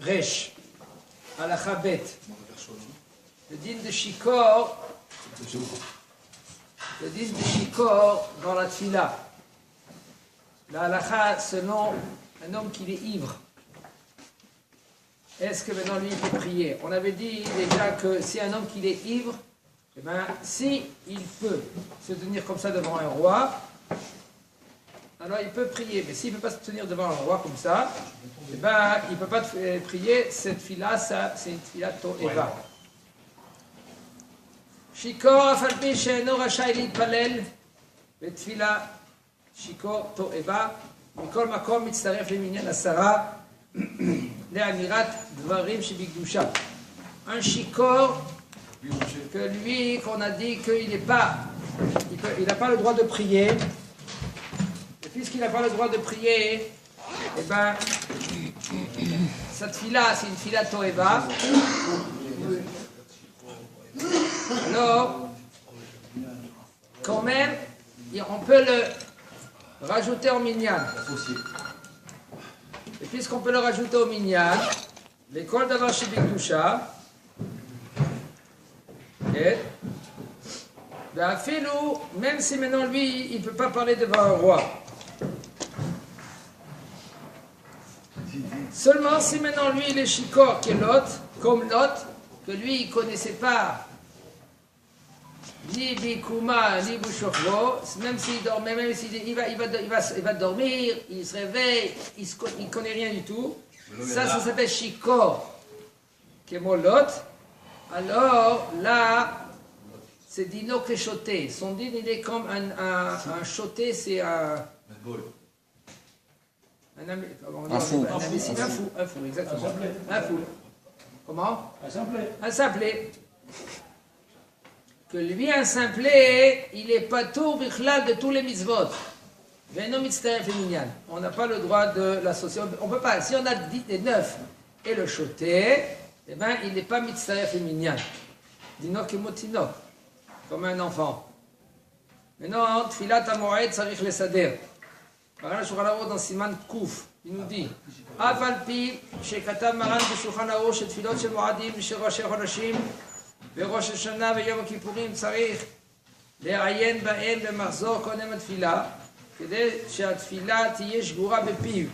Resh, Halakha Bet. Le din de Shikor, dans la Tfila. La halakha selon un homme qui est ivre. Est-ce que maintenant lui il peut prier? On avait dit déjà que si un homme qui est ivre, eh bien, si il peut se tenir comme ça devant un roi, alors il peut prier. Mais s'il ne peut pas se tenir devant un roi comme ça, eh ben, il ne peut pas prier. Cette fila, ça, c'est une fila to'eva. Shikor afalpi she'eno rashai litpalel betfila shikor to'eva mikol makom mitzaref leminyan asara le'amirat dvarim shebikdusha. Un shikor que lui, qu'on a dit qu'il n'a pas le droit de prier. Et puisqu'il n'a pas le droit de prier, eh ben, cette fila, c'est une fila to'eva. Alors, quand même, on peut le rajouter au minyan. Et puisqu'on peut le rajouter au minyan, l'école d'avoir chez Bikdusha, même si maintenant lui, il ne peut pas parler devant un roi. Seulement si maintenant lui, il est shikor, qui est Lot, comme Lot, que lui, il ne connaissait pas ni Bikouma, ni Bouchokro, même s'il dormait, même s'il va dormir, il se réveille, il ne connaît rien du tout. Ça s'appelle Shikor, qui est Molot. Alors là, c'est Dino Keshoté. Son din, il est comme un choté, c'est un fou. Un fou, exactement. Un fou. Comment? Un simplet. Que lui, un simplet, il est pas tout bichlal de tous les mitzvot. On n'a pas le droit de l'associer. On peut pas. Si on a 9 et le choté, eh ben, il n'est pas mitzaref et minyan. Dinok et motinok, comme un enfant. Maintenant, tfilat hamoed sarich lesader. Maran Shulchan Aruch dans Siman Kouf, il nous dit אף על פי שכתב מרן בשולחן ערוך שתפילות של מועדים ושל ראשי חודשים וראש השנה ויום הכיפורים צריך לעיין בהן במחזור קודם התפילה כדי שהתפילה תהיה שגורה בפיו.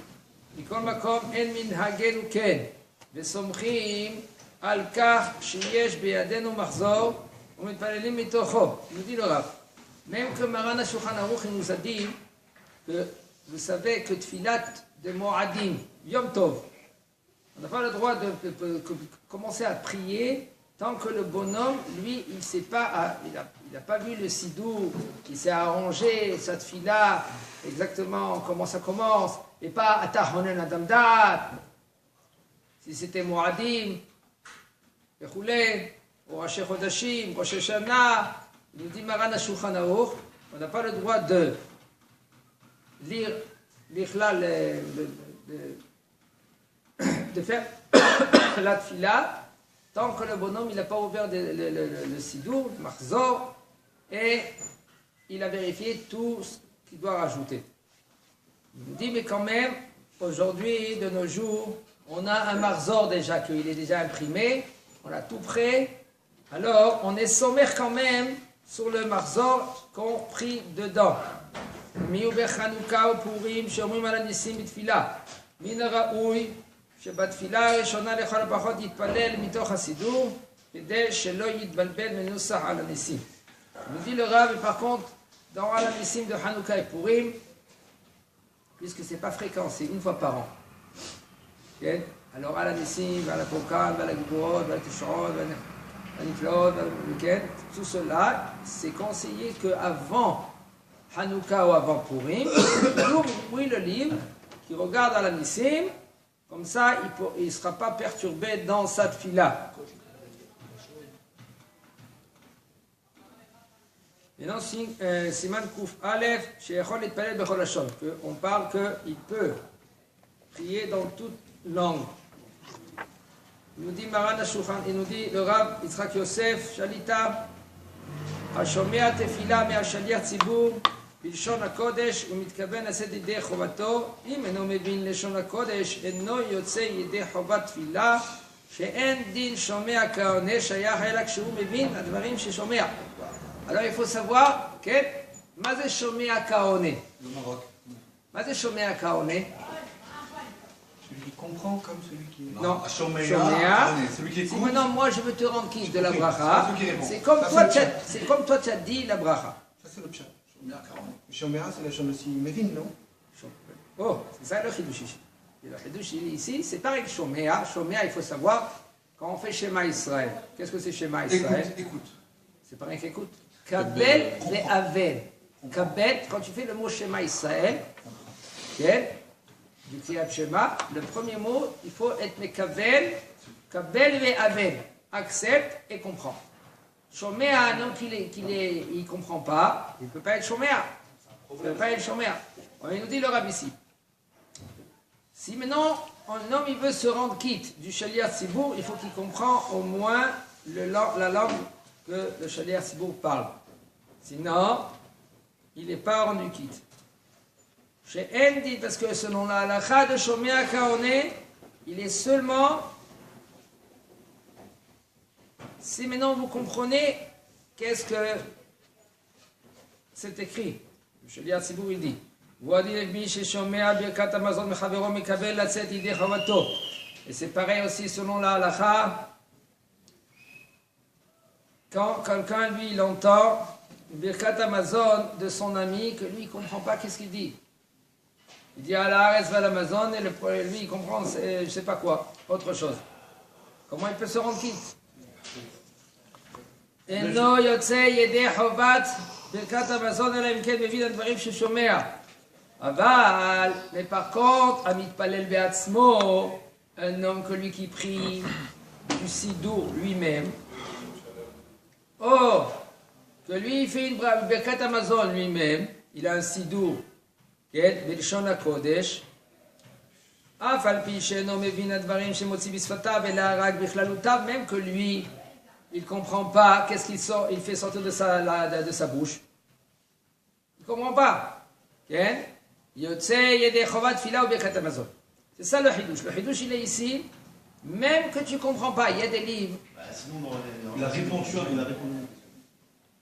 מכל מקום אין מנהגנו כן וסומכים על כך שיש בידינו מחזור ומתפללים מתוכו. nous dit le Rav, même que Maran Shulchan Aruch nous a dit que vous savez que tfilat de Moadim, Yom Tov, on n'a pas le droit de commencer à prier tant que le bonhomme, lui, il n'a pas vu le sidou, il s'est arrangé, sa tfila, exactement comment ça commence, et pas Atahonen Adamdat, si c'était Moadim, ou Rashi Chodashim, Rosh Hashanah, il nous dit Maran Shulchan Aruch, on n'a pas le droit de lire l'ichlal de faire la tfila tant que le bonhomme il n'a pas ouvert le sidour, le marzor, et il a vérifié tout ce qu'il doit rajouter. Il nous dit mais quand même aujourd'hui de nos jours on a un marzor déjà qu'il est déjà imprimé, on a tout prêt, alors on est sommaire quand même sur le marzor qu'on prie dedans. מיהו בחנוכה ופורים שאומרים על הניסים בתפילה. מן הראוי שבתפילה הראשונה לכל הפחות יתפלל מתוך הסידור כדי שלא יתבלבל מנוסח על הניסים. nous dit le Rav, et par contre dans על הניסים de Hanouka et Purim, puisque c'est pas fréquent, c'est une fois par an. Okay? alors על הניסים ועל הפורקן ועל הגבורות ועל התשעות ועל הנפלאות ועל המוקד, tout cela c'est conseillé qu'avant Hanouka ou avant Purim, oui le livre, qui regarde à la Nissim, comme ça il ne sera pas perturbé dans sa tfila. Maintenant, Siman Kouf Aleph, Sheyachol Itpalel Bechol Lashon, on parle qu'il peut prier dans toute langue. Il nous dit Maran Shulchan, il nous dit le Rav Yitzhak Yosef, Shalita, Hashomea Tefila Me'ashaliach Tzibur, בלשון הקודש ומתכוון לשאת ידי חובתו, אם אינו מבין לשון הקודש, אינו יוצא ידי חובת תפילה, שאין דין שומע כעונה שייך אלא כשהוא מבין הדברים ששומע. Alors il faut savoir, כן? מה זה שומע כעונה? מה זה שומע כעונה? Celui qui comprend comme celui qui... Non, Shoméa, celui qui Si écoute. maintenant moi je veux te rendre quitte de la bracha, c'est comme toi tu as dit la bracha. Ça c'est le pshat. Shoméa, c'est la chose aussi mévine, non? Oh, c'est ça le chidouch ici. Et le chidouch ici, c'est pareil que Shoméa. Shoméa, il faut savoir, quand on fait Shema Israël, qu'est-ce que c'est Shema Israël? Écoute. C'est pas rien qu'écoute. Kabel ve'avel. Kabel, quand tu fais le mot Shema Israël, okay, du Kriyat Shema, le premier mot, il faut être mekabel, kabel ve'avel. Accepte et comprend. Shoméa, non il comprend pas, il ne peut pas être Shoméa. Il ne peut pas être Shoméa. Il nous dit le Rabbi ici. Si maintenant un homme il veut se rendre quitte du Shaliach Tzibour, il faut qu'il comprenne au moins la langue que le Shaliach Tzibour parle. Sinon, il n'est pas rendu quitte. Chez Endi, parce que selon la halakha de Shomea Kaone, il est seulement. Si maintenant vous comprenez qu'est-ce que c'est écrit, le Shaliach Tzibour il dit. Et c'est pareil aussi selon la halakha. Quand quelqu'un lui il entend Birkat Amazon de son ami, que lui il ne comprend pas qu'est-ce qu'il dit. Il dit à la Haaretz va l'Amazon et lui il comprend je ne sais pas quoi, autre chose. Comment il peut se rendre quitte? אינו יוצא ידי חובת ברכת המזון אלא אם כן מבין הדברים ששומע. Mais par contre, המתפלל בעצמו, un homme que lui qui prie du sidour lui-même, que lui il fait une birkat Amazon lui-même, il a un sidour, בלשון הקודש, אף על פי שאינו מבין הדברים שמוציא בשפתיו אלא רק בכללותיו, même que lui il ne comprend pas qu'est-ce qu'il sort, il fait sortir de sa bouche. Il ne comprend pas. C'est ça le hidouche. Le hidouche, il est ici. Même que tu ne comprends pas, il y a des livres. Il a répondu.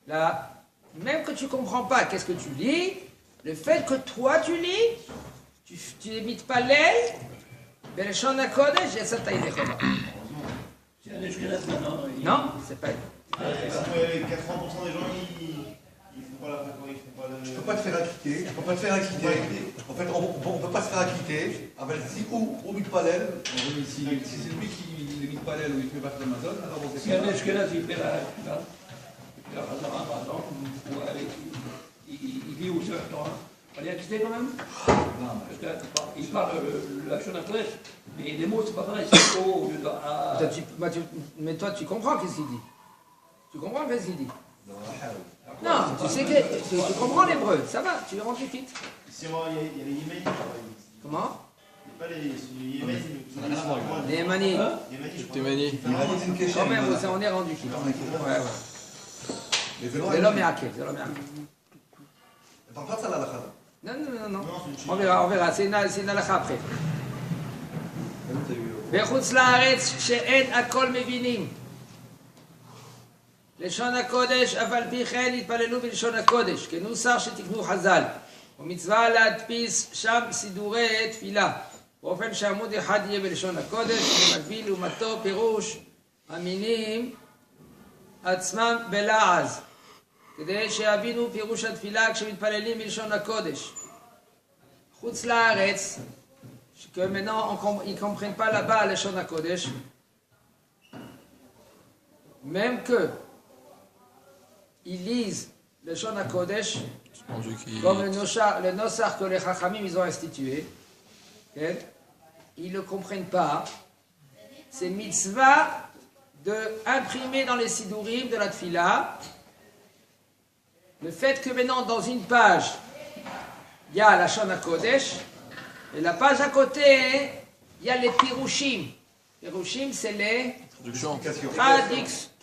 Là, même que tu ne comprends pas qu'est-ce que tu lis, le fait que toi tu lis, tu n'imites pas l'aile, Belshon HaKodesh, et ça t'a été chova. Non, c'est pas. Parce que 80% des gens, ils font pas la préparation, ils font pas le... Je ne peux pas te faire acquitter. Je peux pas te faire acquitter. En fait, on ne peut pas se faire acquitter. Avec si ou Mitpalel, si c'est lui qui est Mitpalel ou il fait battre l'Amazon, alors on Si un Ashkenaz il fait la Hazara, par exemple, il vit au Seigneur Torah, on est acquitté quand même? Non, parce qu'il parle la Shona Kodesh, mais les mots c'est pas pareil, c'est au lieu de A. Mais toi tu comprends qu'est-ce qu'il dit. Tu comprends qu'est-ce qu'il dit. Non, tu sais que tu comprends l'hébreu, ça va, tu es rendu quitte. Il y a les Yéménis. Comment? Il n'y a pas les Yéménis. Les Yémanis. Quand même, on est rendu quitte. Ouais. C'est l'homme et Hakev, c'est l'homme et Hakev. parle pas de ça là, la Non. On verra, c'est une halakha après. בחוץ לארץ שאין הכל מבינים. לשון הקודש, אף על פי כן התפללו בלשון הקודש, כנוסח שתקנו חז"ל. ומצווה להדפיס שם סידורי תפילה, באופן שעמוד אחד יהיה בלשון הקודש, ובמקביל לעומתו פירוש המינים עצמם בלעז, כדי שיבינו פירוש התפילה כשמתפללים בלשון הקודש. חוץ לארץ, que maintenant ils ne comprennent pas là-bas le Shon HaKodesh, même que ils lisent le Shon HaKodesh comme le Nosar que les Chachamim ils ont institué, okay? Ils ne le comprennent pas. C'est mitzvah d'imprimer dans les Sidurim de la Tfila le fait que maintenant dans une page il y a la Shon HaKodesh. Et la page à côté, il y a les pirushim. Pirushim, c'est les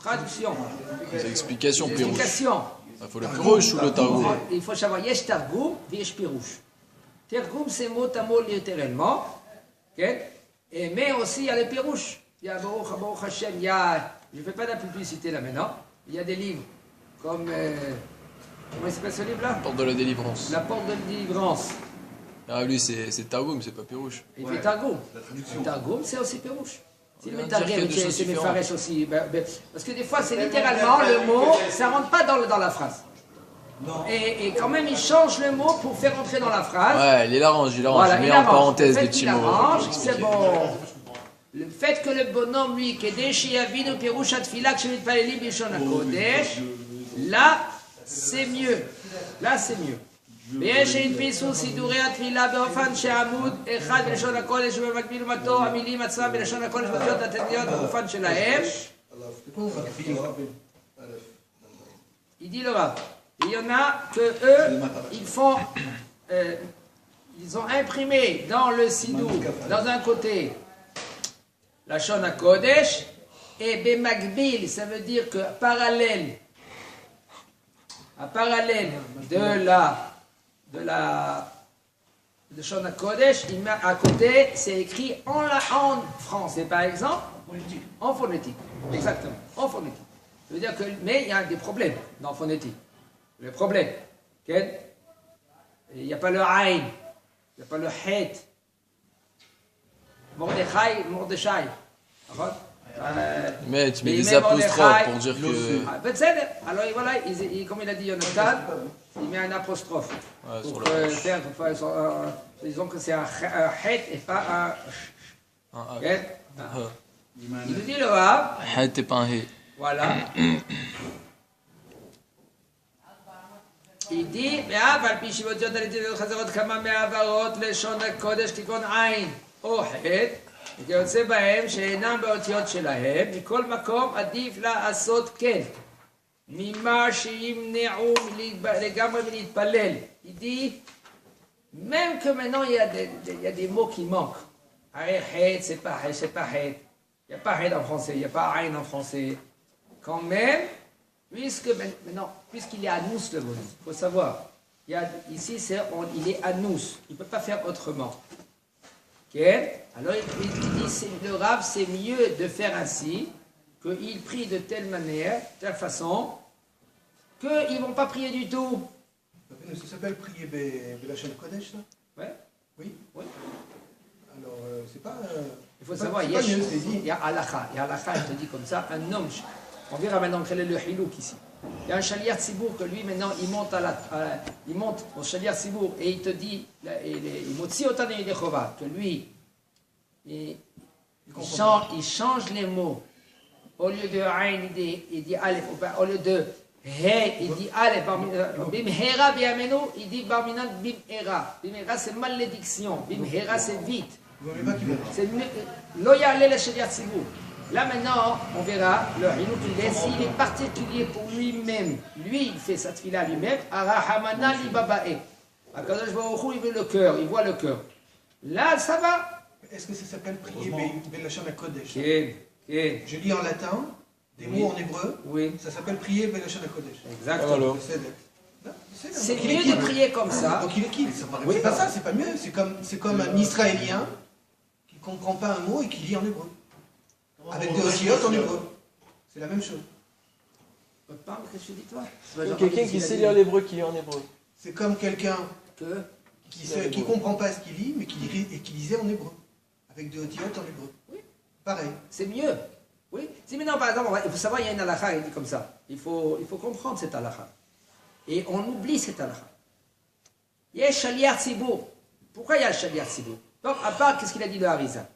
Traduction. C'est explication, Pirouche. Explication. Il faut le Pirouche ou le Targoum? Il faut savoir, yesh Targoum, yesh Pirouche. Targoum, c'est mot à mot littéralement. Mais aussi, il y a les Pirouches. Il y a Baruch Hashem, il y a, je ne fais pas de la publicité là maintenant, il y a des livres comme, comment il s'appelle ce livre-là? La porte de la délivrance. La porte de la délivrance. Ah, lui, c'est Targoum, c'est pas Pirouche. Il fait Targoum. La traduction. Targoum, c'est aussi Pirouche. C'est On le vient de dire qu'il y a Targum, deux choses c'est différentes. Mefaresh aussi. Parce que des fois, c'est littéralement le mot, ça ne rentre pas dans la phrase. Non. Et quand même, il change le mot pour faire entrer dans la phrase. Ouais, il l'arrange, Voilà, il met il en arrange. parenthèse Le fait des petits qu'il mots. arrange, pour c'est expliquer. bon. Le fait que le bonhomme, lui, Kedesh Yavinu Pirushat Tfila Kshemit Palelim Bishon HaKodesh, là, c'est mieux. Là, c'est mieux. ויש שהדפיסו סידורי התפילה באופן שעמוד אחד בלשון הקודש ובמקביל ומתו המילים עצמם בלשון הקודש מתחילות התניות באופן שלהם. Il dit le Rav. Il y en a que eux, ils font, ils ont imprimé dans le sidou, dans un côté, la Shon HaKodesh, et Bemakbil, ça veut dire que parallèle, à parallèle de Shon HaKodesh, il met à côté, c'est écrit en français, par exemple, en phonétique. Exactement, en phonétique. Ça veut dire que, mais il y a des problèmes dans la phonétique. Le problème, il n'y a pas le Aïn, il n'y a pas le Het. Mordechai. Mais tu mets Mais des même apostrophes Mordechai, pour dire que. Ah, peut-être. Alors voilà, comme il a dit Jonathan, il met un apostrophe. Ouais, sur Pour le faire, disons que c'est un Het et pas un. Un Il nous dit le Rav, A. T'es pas un He. voilà. Il dit, ואף על פי שבאותיות הלטיניות חסרות כמה מהעברות לשון הקודש כגון עין או חטא, וכיוצא בהם שאינם באותיות שלהם, מכל מקום עדיף לעשות כן, ממה שימנעו לגמרי מלהתפלל. Il dit, même que maintenant il y a des mots qui manquent. Xet, c'est pas xet. Il n'y a pas xet en français, il n'y a pas aïn en français. Quand même, puisqu'il est anous le bonhomme, il faut savoir, ici il est anous, il ne peut pas faire autrement. Okay? Alors il dit, le Rav, c'est mieux de faire ainsi, qu'il prie de telle manière, de telle façon, qu'ils ne vont pas prier du tout. Ça s'appelle prier Belachon Kodesh, ça? Ouais. Oui. Oui. Alors, c'est pas. Il faut savoir, il y a halakha, il te dit comme ça, un homme. On verra maintenant quel est le hilouk ici. Il y a un Shaliach Tzibour que lui maintenant il monte au Shaliach Tzibour et il te dit, il motzi otan Yedechova, que lui il change les mots. Au lieu de Ain, il dit Aleph, au lieu de He, il dit Aleph, Bimhera Biamenu, il dit Barminan Bimhera. Bimhera c'est malédiction, Bimhera c'est vite. C'est loyal le Shaliach Tzibour. Là maintenant, on verra le hilouk qu'il laisse, il est particulier pour lui-même. Lui, il fait sa tfila lui-même. Arahamana li babae. Akadosh Baruch Hu, il veut le cœur, il voit le cœur. Là, ça va. Est-ce que ça s'appelle prier Belachon Kodesh? Je lis en latin des mots en hébreu. Oui. Ça s'appelle prier Belachon Kodesh. Exactement. Alors. C'est mieux de prier comme ça. Donc il est qui? C'est pas ça, c'est pas mieux. C'est comme un Israélien qui ne comprend pas un mot et qui lit en hébreu. Avec des otiotes en hébreu. C'est la même chose. Parle, qu'est-ce que tu dis toi? Quelqu'un qui sait lire l'hébreu, qui lit en hébreu. C'est comme quelqu'un Que qui ne comprend pas ce qu'il lit, mais qui lisait en hébreu. Avec des otiotes en hébreu. Oui. Pareil. c'est mieux. Oui. Si maintenant, par exemple, il faut savoir, il y a une halakha, il dit comme ça. Il faut comprendre cette halakha. Et on oublie cette halakha. Il y a Shaliach Tzibour. Pourquoi il y a le Shaliach Tzibour? Donc, à part, qu'est-ce qu'il a dit de Harizan?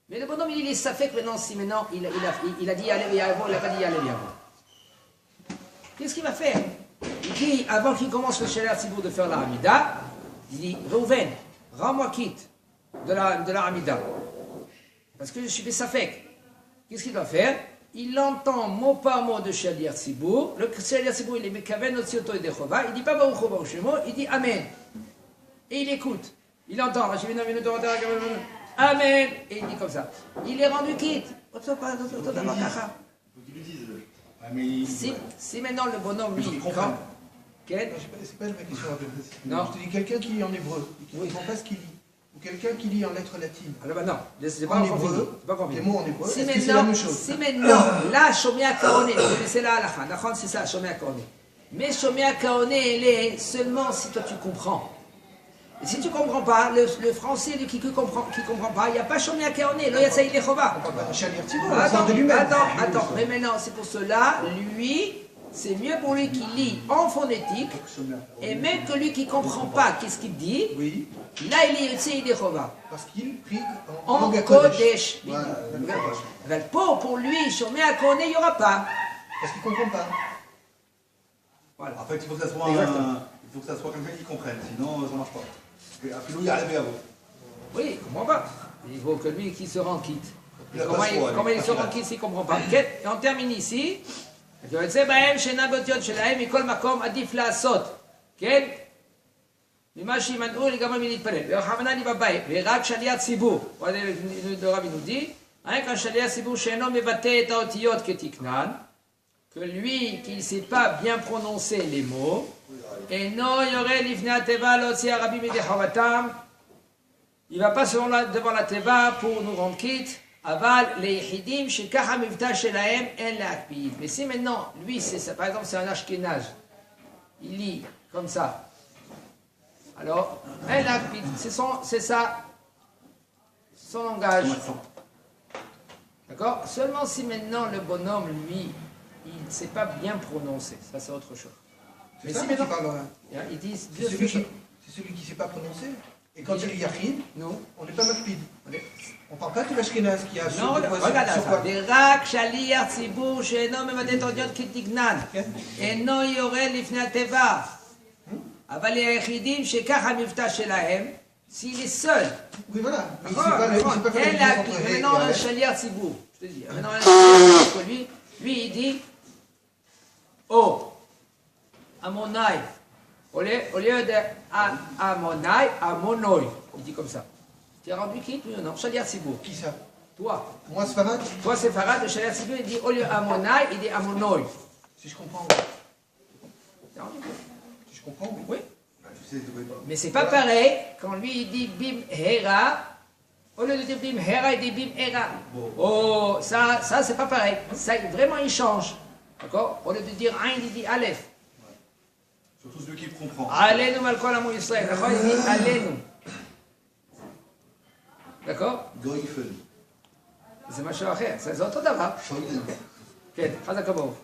Mais le bonhomme, il est safek maintenant, si maintenant, il a dit allez, Yavo, il n'a pas dit allez, Yavo. Qu'est-ce qu'il va faire? Il dit, avant qu'il commence le Shaliach Tzibour de faire la Hamida, il dit, Reuven, rends-moi quitte de la Hamida. Parce que je suis des safek. Qu'est-ce qu'il doit faire? Il entend mot par mot de Shaliach Tzibour. Le Shaliach Tzibour, il est Mekaven, Otsioto et Dechova. Il dit pas Baruch Hu Baruch Shemo, il dit Amen. Et il écoute. Il entend. Amen. Et il dit comme ça. Il est rendu quitte. Faut qu'il lui dise. Ah, mais il- Si maintenant le bonhomme, lui, Il comprend. quand... Quel Non, c'est pas ma question. Non. Je te dis quelqu'un qui lit en hébreu et qui ne comprend pas ce qu'il lit. Ou quelqu'un qui lit en lettres latines. Alors bah non, c'est pas En encore fini. hébreu, C'est pas encore les fini. mots en hébreu, Si est-ce que c'est la même maintenant, chose? si maintenant, là, Shomea Kaoné, vous connaissez la halakha, d'accord, c'est ça, Shomea Kaoné. Mais Shomea Kaoné, elle est seulement si toi tu comprends. Et si tu ne comprends pas, le français, lui qui comprend pas, il n'y a pas Shomea Kaoné, lo yatsa Yidechova. On parle pas de Shalir Tzibur, on parle de lui-même. Attends, mais maintenant, c'est pour cela, lui, c'est mieux pour lui qui lit en phonétique, et même que lui qui ne comprend pas qu'est-ce qu'il dit, Oui, là, il est yatsa Yidechova. parce qu'il prie en En langue Kodesh. Voilà, Pour lui, Shomea Kaoné, il n'y aura pas. parce qu'il ne comprend pas. Voilà. En fait, il faut que ça soit Exactement. il faut que ça soit quelqu'un qui comprenne, sinon ça ne marche pas. Et après, nous, il y a arrivé à vous. Oui, il ne comprend pas. Il faut que lui qui se rend quitte. Il a Comment pas il, le choix, comment lui. il se rend quitte s'il ne comprend pas. Et on termine ici. יוצא בהם שאינם באותיות שלהם מכל מקום עדיף לעשות, כן? ממה שימנעו לגמרי מלהתפלל. והכוונה לי בבית, ורק שליח ציבור, רבי נודי, רק השליח ציבור שאינו מבטא את האותיות כתקנן, que lui qui ne sait pas bien prononcer les mots, אינו יורה לפני התיבה להוציא הרבים מידי חובתם, il ne va pas devant la teva pour nous rendre quitte, אבל ליחידים שככה המבטא שלהם אין להקפיד. Mais si maintenant, lui, par exemple, c'est un ashkénaz, il lit comme ça, alors, אין להקפיד, c'est ça, son langage. D'accord? Seulement si maintenant le bonhomme, lui, il ne sait pas bien prononcer, ça c'est autre chose. C'est Mais ça si dont tu maintenant, parles là. ils disent, C'est celui qui ne sait pas prononcer. Et quand il est Yachid, nous, on n'est pas Makpid. On ne parle pas de l'Ashkenaz qui a non, regarde ça. ורק שליח ציבור שאינו מבטא את האותיות כתקנן, אינו יורה לפני התיבה. אבל היחידים שככה המבטא שלהם, s'il est seul. Oui, voilà. Mais il ne sait pas faire la différence entre He et Maintenant, un Aleph. shaliach tzibur. Je te dis. Maintenant, un shaliach tzibur, lui, il dit Oh, Amonai. Au lieu de Amonai, Amonoi. Il dit comme ça. Tu es rendu quitte, oui ou non? Shaliach tzibur. Qui ça? Toi. Moi, Sfarad? Toi, c'est Farad, le shaliach tzibur, il dit au lieu Amonai, il dit Amonoi. Si je comprends. T'es rendu compte? Si je comprends, oui. Oui. Tu sais, tu peux pas. Mais c'est pas pareil quand lui il dit bim hera, au lieu de dire bim hera, il dit bim hera. Oh, ça c'est pas pareil. Ça, vraiment il change. D'accord? Au lieu de dire un, il dit aleph. Surtout celui qui comprend. Alenu malkol amu Israël. D'accord? Il dit alenu. D'accord? Goïfen. C'est machin אחר. C'est autre דבר. Shoyden. כן, חזק כמוהו.